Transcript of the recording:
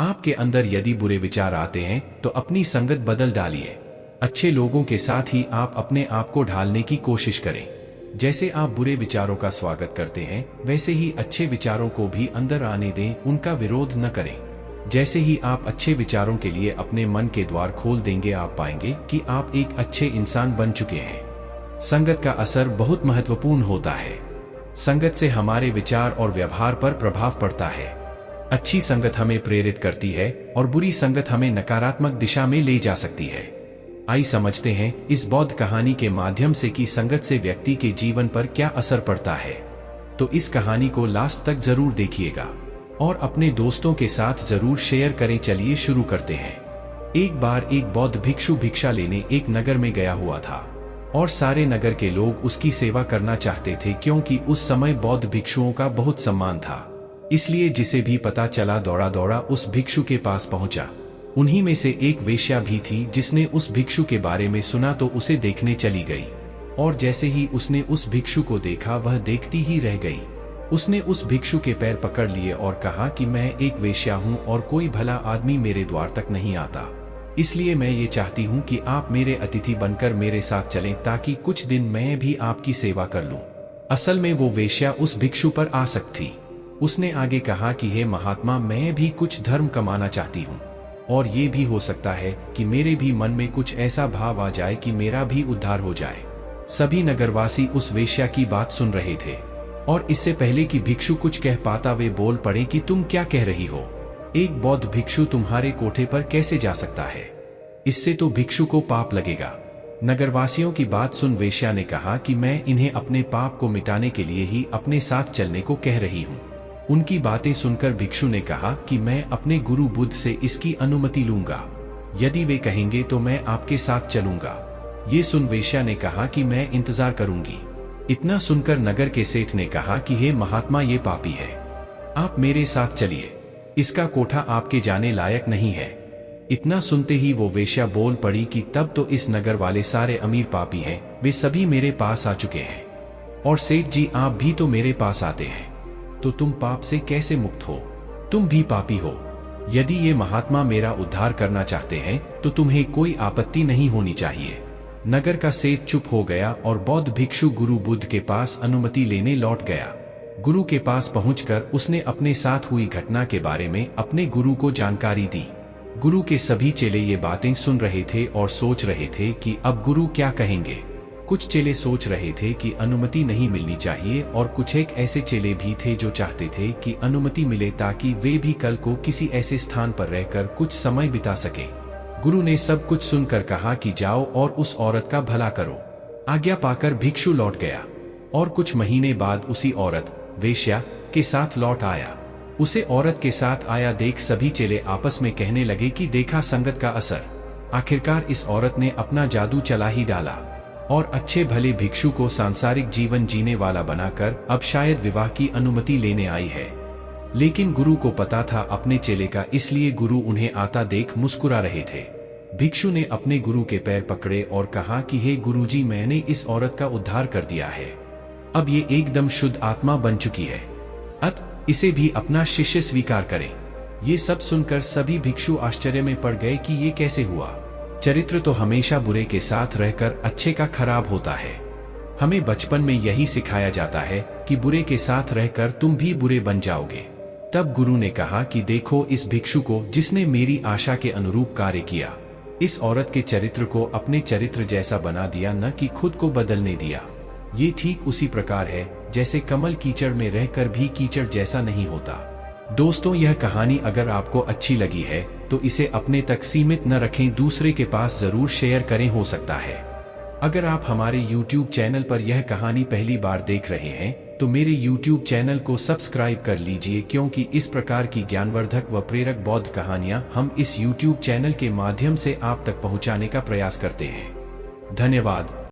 आपके अंदर यदि बुरे विचार आते हैं तो अपनी संगत बदल डालिए। अच्छे लोगों के साथ ही आप अपने आप को ढालने की कोशिश करें। जैसे आप बुरे विचारों का स्वागत करते हैं, वैसे ही अच्छे विचारों को भी अंदर आने दें, उनका विरोध न करें। जैसे ही आप अच्छे विचारों के लिए अपने मन के द्वार खोल देंगे, आप पाएंगे कि आप एक अच्छे इंसान बन चुके हैं। संगत का असर बहुत महत्वपूर्ण होता है। संगत से हमारे विचार और व्यवहार पर प्रभाव पड़ता है। अच्छी संगत हमें प्रेरित करती है और बुरी संगत हमें नकारात्मक दिशा में ले जा सकती है। आइए समझते हैं इस बौद्ध कहानी के माध्यम से कि संगत से व्यक्ति के जीवन पर क्या असर पड़ता है। तो इस कहानी को लास्ट तक जरूर देखिएगा और अपने दोस्तों के साथ जरूर शेयर करें। चलिए शुरू करते हैं। एक बार एक बौद्ध भिक्षु भिक्षा लेने एक नगर में गया हुआ था और सारे नगर के लोग उसकी सेवा करना चाहते थे, क्योंकि उस समय बौद्ध भिक्षुओं का बहुत सम्मान था। इसलिए जिसे भी पता चला दौड़ा दौड़ा उस भिक्षु के पास पहुंचा। उन्हीं में से एक वेश्या भी थी जिसने उस भिक्षु के बारे में सुना तो उसे देखने चली गई। और जैसे ही उसने उस भिक्षु को देखा, वह देखती ही रह गई। उसने उस भिक्षु के पैर पकड़ लिए और कहा कि मैं एक वेश्या हूं और कोई भला आदमी मेरे द्वार तक नहीं आता, इसलिए मैं ये चाहती हूं कि आप मेरे अतिथि बनकर मेरे साथ चलें, ताकि कुछ दिन मैं भी आपकी सेवा कर लूं। असल में वो वेश्या उस भिक्षु पर आसक्त थी। उसने आगे कहा कि हे महात्मा, मैं भी कुछ धर्म कमाना चाहती हूँ और ये भी हो सकता है कि मेरे भी मन में कुछ ऐसा भाव आ जाए कि मेरा भी उद्धार हो जाए। सभी नगरवासी उस वेश्या की बात सुन रहे थे और इससे पहले कि भिक्षु कुछ कह पाता, वे बोल पड़े कि तुम क्या कह रही हो? एक बौद्ध भिक्षु तुम्हारे कोठे पर कैसे जा सकता है? इससे तो भिक्षु को पाप लगेगा। नगरवासियों की बात सुन वेश्या ने कहा कि मैं इन्हें अपने पाप को मिटाने के लिए ही अपने साथ चलने को कह रही हूँ। उनकी बातें सुनकर भिक्षु ने कहा कि मैं अपने गुरु बुद्ध से इसकी अनुमति लूंगा। यदि वे कहेंगे तो मैं आपके साथ चलूंगा। ये सुन वेश्या ने कहा कि मैं इंतजार करूंगी। इतना सुनकर नगर के सेठ ने कहा कि हे महात्मा, ये पापी है, आप मेरे साथ चलिए, इसका कोठा आपके जाने लायक नहीं है। इतना सुनते ही वो वेश्या बोल पड़ी कि तब तो इस नगर वाले सारे अमीर पापी हैं, वे सभी मेरे पास आ चुके हैं। और सेठ जी, आप भी तो मेरे पास आते हैं, तो तुम पाप से कैसे मुक्त हो? तुम भी पापी हो। यदि ये महात्मा मेरा उद्धार करना चाहते हैं तो तुम्हें कोई आपत्ति नहीं होनी चाहिए। नगर का सेठ चुप हो गया और बौद्ध भिक्षु गुरु बुद्ध के पास अनुमति लेने लौट गया। गुरु के पास पहुंचकर उसने अपने साथ हुई घटना के बारे में अपने गुरु को जानकारी दी। गुरु के सभी चेले ये बातें सुन रहे थे और सोच रहे थे कि अब गुरु क्या कहेंगे। कुछ चेले सोच रहे थे कि अनुमति नहीं मिलनी चाहिए और कुछ एक ऐसे चेले भी थे जो चाहते थे कि अनुमति मिले, ताकि वे भी कल को किसी ऐसे स्थान पर रहकर कुछ समय बिता सके। गुरु ने सब कुछ सुनकर कहा कि जाओ और उस औरत का भला करो। आज्ञा पाकर भिक्षु लौट गया और कुछ महीने बाद उसी औरत वेश्या के साथ लौट आया। उसे औरत के साथ आया देख सभी चेले आपस में कहने लगे कि देखा संगत का असर। आखिरकार इस औरत ने अपना जादू चला ही डाला और अच्छे भले भिक्षु को सांसारिक जीवन जीने वाला बनाकर अब शायद विवाह की अनुमति लेने आई है। लेकिन गुरु को पता था अपने चेले का, इसलिए गुरु उन्हें आता देख मुस्कुरा रहे थे। भिक्षु ने अपने गुरु के पैर पकड़े और कहा कि हे गुरुजी, मैंने इस औरत का उद्धार कर दिया है। अब ये एकदम शुद्ध आत्मा बन चुकी है, अतः इसे भी अपना शिष्य स्वीकार करें। ये सब सुनकर सभी भिक्षु आश्चर्य में पड़ गए कि ये कैसे हुआ। चरित्र तो हमेशा बुरे के साथ रहकर अच्छे का खराब होता है। हमें बचपन में यही सिखाया जाता है कि बुरे के साथ रहकर तुम भी बुरे बन जाओगे। तब गुरु ने कहा कि देखो इस भिक्षु को, जिसने मेरी आशा के अनुरूप कार्य किया। इस औरत के चरित्र को अपने चरित्र जैसा बना दिया, न कि खुद को बदलने दिया। ये ठीक उसी प्रकार है जैसे कमल कीचड़ में रहकर भी कीचड़ जैसा नहीं होता। दोस्तों, यह कहानी अगर आपको अच्छी लगी है तो इसे अपने तक सीमित न रखें, दूसरे के पास जरूर शेयर करें। हो सकता है अगर आप हमारे YouTube चैनल पर यह कहानी पहली बार देख रहे हैं तो मेरे YouTube चैनल को सब्सक्राइब कर लीजिए, क्योंकि इस प्रकार की ज्ञानवर्धक व प्रेरक बौद्ध कहानियां हम इस YouTube चैनल के माध्यम से आप तक पहुंचाने का प्रयास करते हैं। धन्यवाद।